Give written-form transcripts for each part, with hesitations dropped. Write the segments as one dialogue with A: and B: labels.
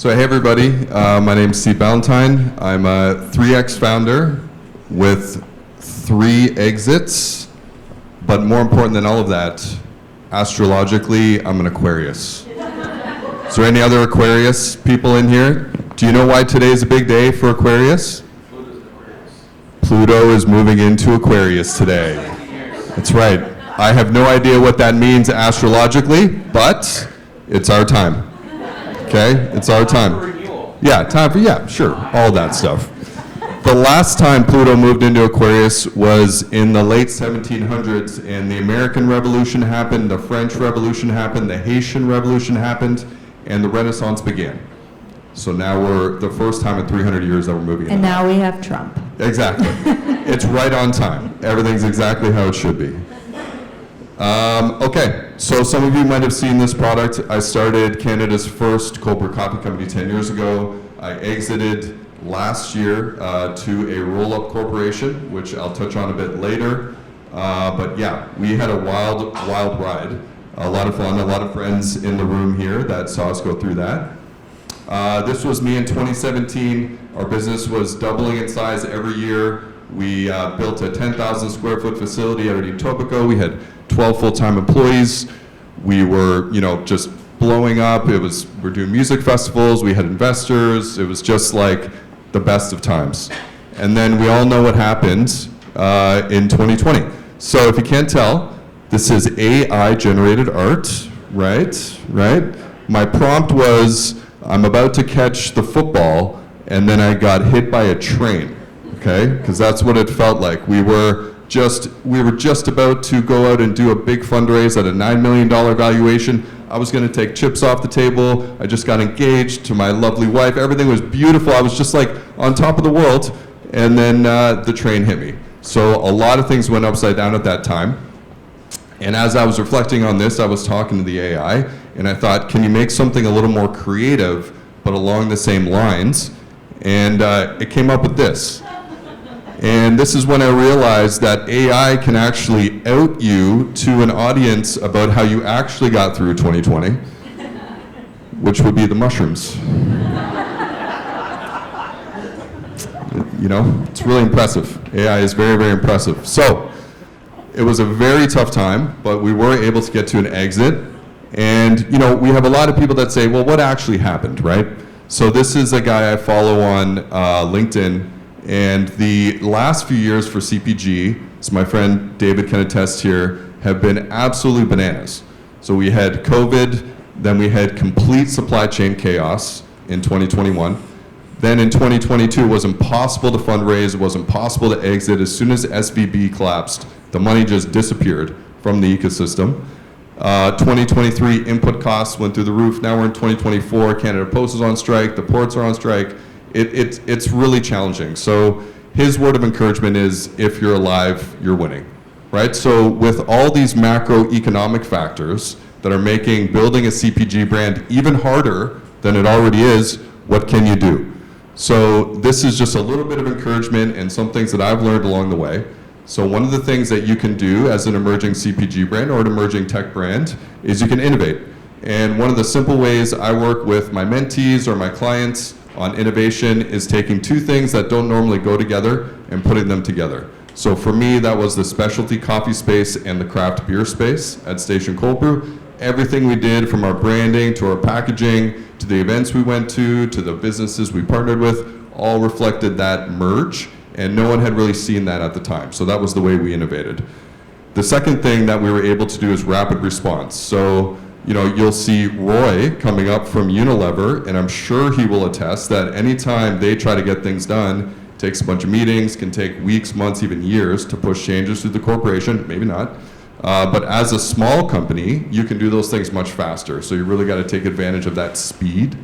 A: So hey everybody, my name is Ballantyne. I'm a 3X founder with 3 exits, but more important than all of that, astrologically, I'm an Aquarius. Is there any other Aquarius people in here? Do you know why today is a big day for Aquarius? Pluto is moving into Aquarius today. That's right. I have no idea what that means astrologically, but it's our time. Okay, it's our time. Yeah, time for, sure, all that stuff. The last time Pluto moved into Aquarius was in the late 1700s, and the American Revolution happened, the French Revolution happened, the Haitian Revolution happened, and the Renaissance began. So now we're the first time in 300 years that we're moving into.
B: And now we have Trump.
A: Exactly. It's right on time. Everything's exactly how it should be. Okay, so some of you might have seen this product. I started Canada's first cold brew coffee company 10 years ago. I exited last year to a roll-up corporation, which I'll touch on a bit later. But yeah, we had a wild ride. A lot of fun, a lot of friends in the room here that saw us go through that. This was me in 2017. Our business was doubling in size every year. We built a 10,000 square foot facility out of Etobicoke. We had 12 full-time employees. We were, just blowing up. We're doing music festivals. We had investors. It was just like the best of times. And then we all know what happened in 2020. So if you can't tell, this is AI-generated art, right? My prompt was, I'm about to catch the football, and then I got hit by a train, okay? Because that's what it felt like. We were just about to go out and do a big fundraise at a $9 million valuation. I was going to take chips off the table. I just got engaged to my lovely wife. Everything was beautiful. I was just like on top of the world, and then the train hit me. So a lot of things went upside down at that time. And as I was reflecting on this, I was talking to the AI, and I thought, can you make something a little more creative, but along the same lines? And it came up with this. And this is when I realized that AI can actually out you to an audience about how you actually got through 2020, which would be the mushrooms. It's really impressive. AI is very, very impressive. So it was a very tough time, but we were able to get to an exit. And, we have a lot of people that say, well, what actually happened, right? So this is a guy I follow on LinkedIn. And the last few years for CPG, as my friend David can attest here, have been absolutely bananas. So we had COVID, then we had complete supply chain chaos in 2021. Then in 2022, it was impossible to fundraise, it was impossible to exit. As soon as SVB collapsed, the money just disappeared from the ecosystem. 2023 input costs went through the roof. Now we're in 2024, Canada Post is on strike, the ports are on strike. It's really challenging. So his word of encouragement is, if you're alive, you're winning, right? So with all these macroeconomic factors that are making building a CPG brand even harder than it already is, what can you do? So this is just a little bit of encouragement and some things that I've learned along the way. So one of the things that you can do as an emerging CPG brand or an emerging tech brand is you can innovate. And one of the simple ways I work with my mentees or my clients on innovation is taking 2 things that don't normally go together and putting them together. So for me, that was the specialty coffee space and the craft beer space at Station Cold Brew. Everything we did, from our branding to our packaging to the events we went to the businesses we partnered with, all reflected that merge, and no one had really seen that at the time. So that was the way we innovated. The second thing that we were able to do is rapid response. So you'll see Roy coming up from Unilever, and I'm sure he will attest that anytime they try to get things done, it takes a bunch of meetings, can take weeks, months, even years to push changes through the corporation, maybe not. But as a small company, you can do those things much faster. So you really got to take advantage of that speed.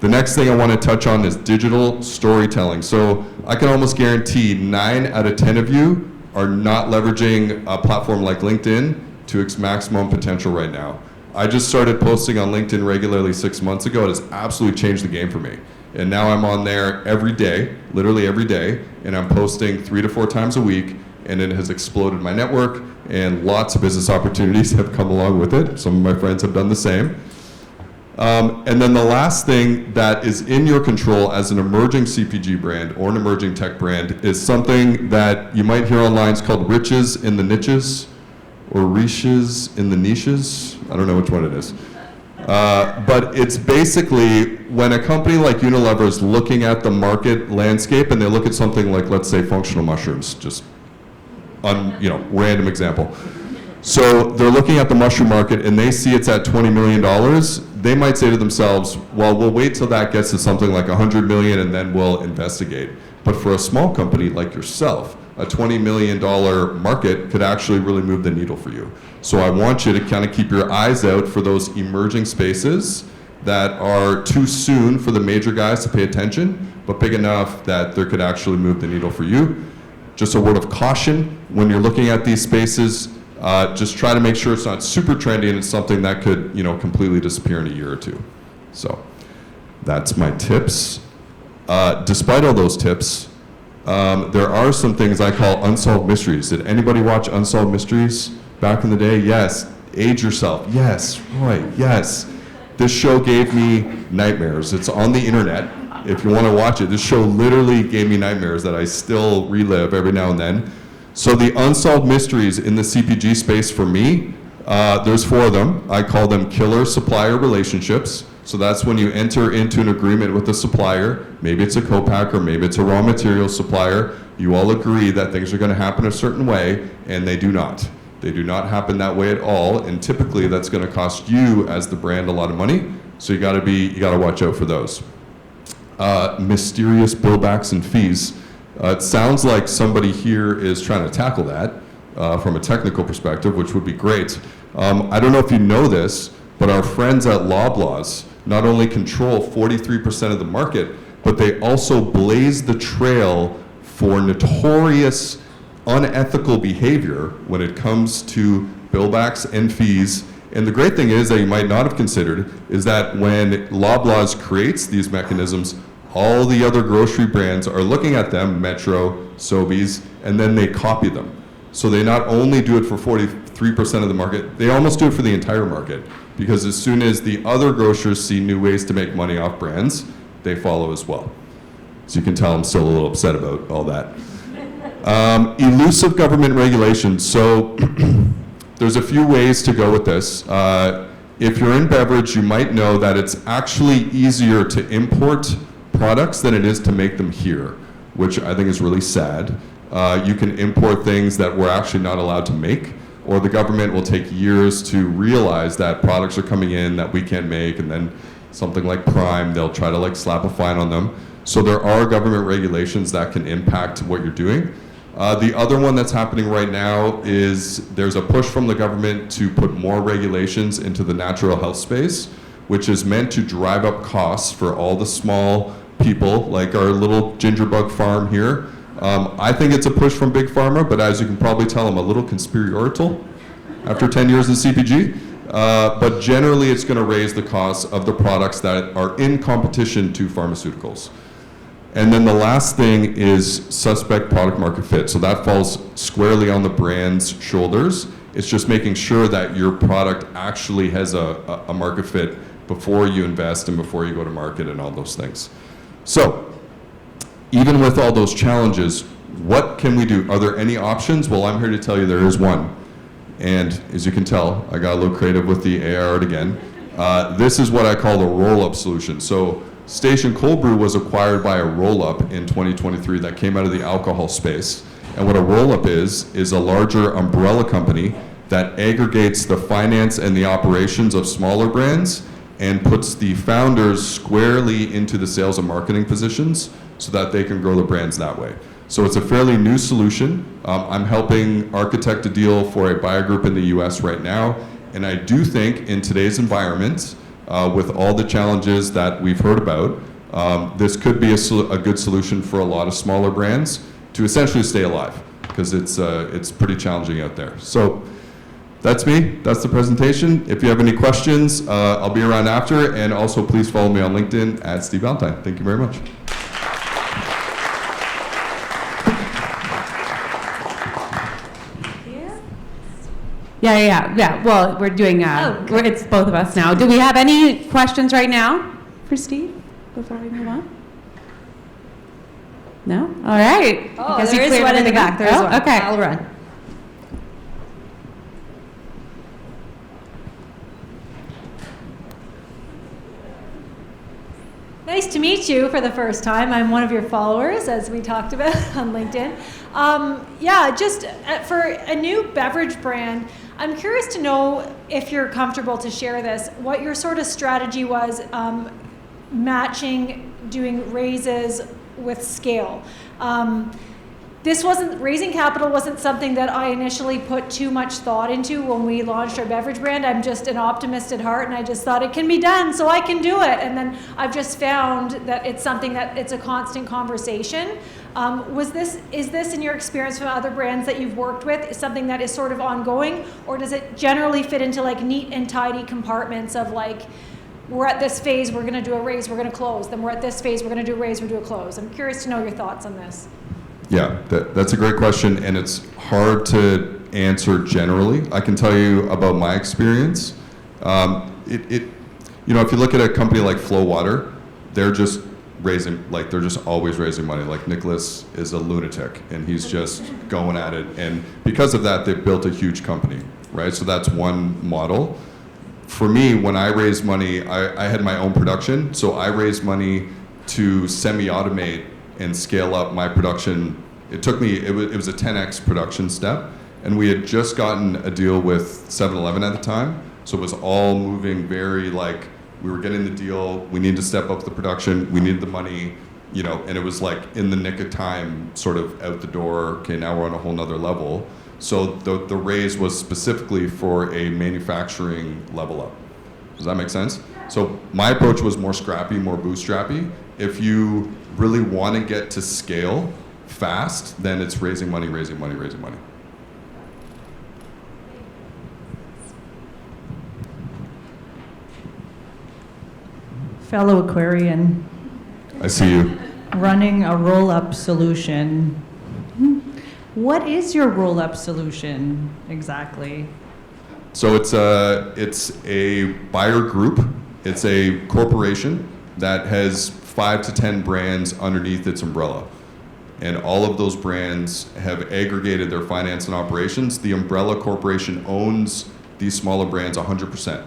A: The next thing I want to touch on is digital storytelling. So I can almost guarantee 9 out of 10 of you are not leveraging a platform like LinkedIn to its maximum potential right now. I just started posting on LinkedIn regularly 6 months ago. It has absolutely changed the game for me. And now I'm on there every day, literally every day, and I'm posting 3 to 4 times a week, and it has exploded my network, and lots of business opportunities have come along with it. Some of my friends have done the same. And then the last thing that is in your control as an emerging CPG brand or an emerging tech brand is something that you might hear online. It's called riches in the niches or riches in the niches. I don't know which one it is. But it's basically when a company like Unilever is looking at the market landscape and they look at something like, let's say, functional mushrooms, just random example. So they're looking at the mushroom market and they see it's at $20 million. They might say to themselves, well, we'll wait till that gets to something like 100 million and then we'll investigate. But for a small company like yourself, a $20 million market could actually really move the needle for you. So I want you to kind of keep your eyes out for those emerging spaces that are too soon for the major guys to pay attention, but big enough that they could actually move the needle for you. Just a word of caution, when you're looking at these spaces, just try to make sure it's not super trendy and it's something that could, completely disappear in a year or two. So that's my tips. Despite all those tips, there are some things I call unsolved mysteries. Did anybody watch Unsolved Mysteries back in the day? Yes. Age yourself. Yes. Right. Yes. This show gave me nightmares. It's on the internet. If you want to watch it, this show literally gave me nightmares that I still relive every now and then. So the unsolved mysteries in the CPG space for me, there's 4 of them. I call them killer supplier relationships. So that's when you enter into an agreement with a supplier. Maybe it's a co-packer, maybe it's a raw material supplier. You all agree that things are going to happen a certain way, and they do not. They do not happen that way at all, and typically that's going to cost you as the brand a lot of money. So you got to watch out for those. Mysterious billbacks and fees. It sounds like somebody here is trying to tackle that from a technical perspective, which would be great. I don't know if you know this, but our friends at Loblaws not only control 43% of the market, but they also blaze the trail for notorious unethical behavior when it comes to billbacks and fees. And the great thing is that you might not have considered is that when Loblaws creates these mechanisms, all the other grocery brands are looking at them, Metro, Sobeys, and then they copy them. So they not only do it for 43% of the market, they almost do it for the entire market. Because as soon as the other grocers see new ways to make money off brands, they follow as well. So you can tell I'm still a little upset about all that. Elusive government regulations. So there's a few ways to go with this. If you're in beverage, you might know that it's actually easier to import products than it is to make them here, which I think is really sad. You can import things that we're actually not allowed to make, or the government will take years to realize that products are coming in that we can't make, and then something like Prime, they'll try to slap a fine on them. So there are government regulations that can impact what you're doing. The other one that's happening right now is there's a push from the government to put more regulations into the natural health space, which is meant to drive up costs for all the small people, like our little gingerbug farm here. I think it's a push from Big Pharma, but as you can probably tell, I'm a little conspiratorial after 10 years in CPG. But generally, it's going to raise the costs of the products that are in competition to pharmaceuticals. And then the last thing is suspect product market fit. So that falls squarely on the brand's shoulders. It's just making sure that your product actually has a market fit before you invest and before you go to market and all those things. So even with all those challenges, what can we do? Are there any options? Well, I'm here to tell you there is one. And as you can tell, I got a little creative with the AR art again. This is what I call the roll-up solution. So Station Cold Brew was acquired by a roll-up in 2023 that came out of the alcohol space. And what a roll-up is a larger umbrella company that aggregates the finance and the operations of smaller brands and puts the founders squarely into the sales and marketing positions so that they can grow the brands that way. So it's a fairly new solution. I'm helping architect a deal for a buyer group in the US right now. And I do think in today's environment, with all the challenges that we've heard about, this could be a good solution for a lot of smaller brands to essentially stay alive, because it's pretty challenging out there. So that's me. That's the presentation. If you have any questions, I'll be around after. And also, please follow me on LinkedIn at Steve Ballantyne. Thank you very much.
B: Yeah. Well, we're doing, it's both of us now. Do we have any questions right now for Steve before we move on? No? All right.
C: Oh, there is one in the back. There is one.
B: Okay.
C: I'll run. Nice to meet you for the first time. I'm one of your followers, as we talked about on LinkedIn. For a new beverage brand, I'm curious to know, if you're comfortable to share this, what your sort of strategy was matching doing raises with scale. Raising capital wasn't something that I initially put too much thought into when we launched our beverage brand. I'm just an optimist at heart, and I just thought it can be done, so I can do it. And then I've just found that it's something that it's a constant conversation. Is this, in your experience from other brands that you've worked with, something that is sort of ongoing, or does it generally fit into like neat and tidy compartments of like, we're at this phase, we're going to do a raise, we're going to close. Then we're at this phase, we're going to do a raise, we're do a close. I'm curious to know your thoughts on this.
A: Yeah, that's a great question, and it's hard to answer generally. I can tell you about my experience. If you look at a company like Flow Water, they're just they're just always raising money. Like Nicholas is a lunatic, and he's just going at it. And because of that, they've built a huge company, right? So that's one model. For me, when I raised money, I had my own production, so I raised money to semi-automate and scale up my production. It took me, it was a 10x production step, and we had just gotten a deal with 7-Eleven at the time, so it was all moving very like, we were getting the deal, we needed to step up the production, we needed the money, and it was like in the nick of time, sort of out the door, okay, now we're on a whole nother level. So the raise was specifically for a manufacturing level up. Does that make sense? So my approach was more scrappy, more bootstrappy. If you really want to get to scale fast, then it's raising money.
D: Fellow Aquarian.
A: I see you.
D: Running a roll-up solution. What is your roll-up solution exactly?
A: So it's a buyer group. It's a corporation that has 5 to 10 brands underneath its umbrella. And all of those brands have aggregated their finance and operations. The umbrella corporation owns these smaller brands 100%.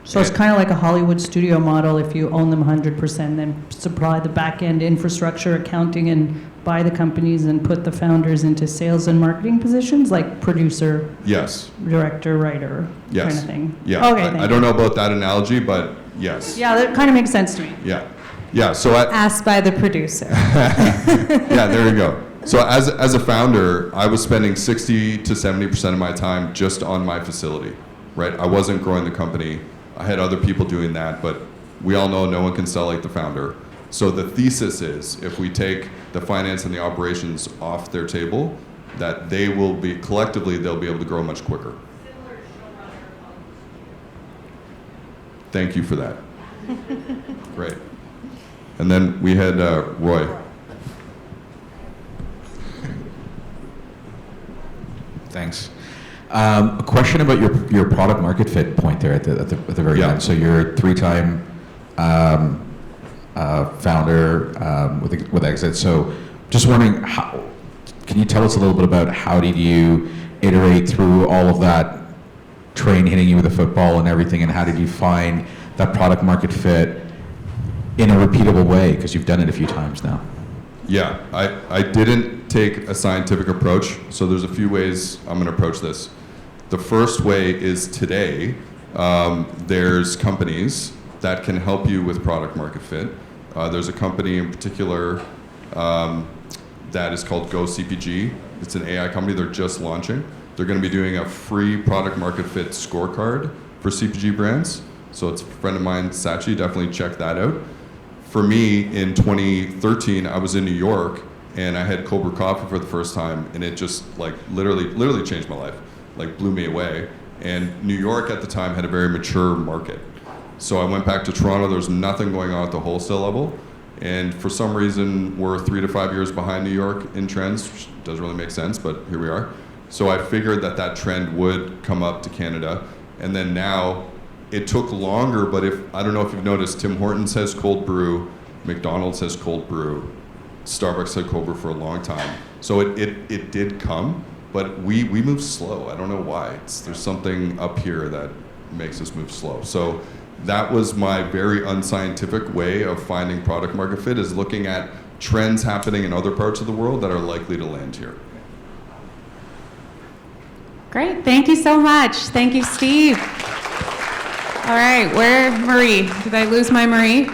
D: So it's kind of like a Hollywood studio model. If you own them 100%, then supply the back-end infrastructure, accounting, and buy the companies and put the founders into sales and marketing positions, like producer,
A: yes,
D: director, writer,
A: yes,
D: kind of thing.
A: Yeah.
D: Okay,
A: I don't know about that analogy, but yes.
D: Yeah, that kind of makes sense to me.
A: Yeah. So
B: asked by the producer.
A: Yeah, there you go. So as a founder, I was spending 60 to 70% of my time just on my facility, right? I wasn't growing the company. I had other people doing that, but we all know no one can sell like the founder. So the thesis is, if we take the finance and the operations off their table, that they will be, collectively, they'll be able to grow much quicker. Thank you for that. Great. And then we had Roy.
E: Thanks. A question about your product market fit point there at the very end. So you're a 3-time founder with Exit. So just wondering, can you tell us a little bit about how did you iterate through all of that train hitting you with a football and everything, and how did you find that product market fit in a repeatable way, because you've done it a few times now?
A: Yeah, I didn't take a scientific approach, so there's a few ways I'm going to approach this. The first way is today, there's companies that can help you with product market fit. There's a company in particular that is called Go CPG. It's an AI company. They're just launching. They're going to be doing a free product market fit scorecard for CPG brands. So it's a friend of mine, Sachi, definitely check that out. For me, in 2013, I was in New York, and I had Cobra Coffee for the first time, and it just like literally changed my life, like blew me away. And New York at the time had a very mature market. So I went back to Toronto. There was nothing going on at the wholesale level. And for some reason, we're 3 to 5 years behind New York in trends, which doesn't really make sense, but here we are. So I figured that that trend would come up to Canada. And then now it took longer, but I don't know if you've noticed, Tim Hortons has cold brew, McDonald's has cold brew, Starbucks had cold brew for a long time. So it did come, but we move slow. I don't know why. There's something up here that makes us move slow. So that was my very unscientific way of finding product market fit, is looking at trends happening in other parts of the world that are likely to land here.
B: Great. Thank you so much. Thank you, Steve. All right, where Marie? Did I lose my Marie?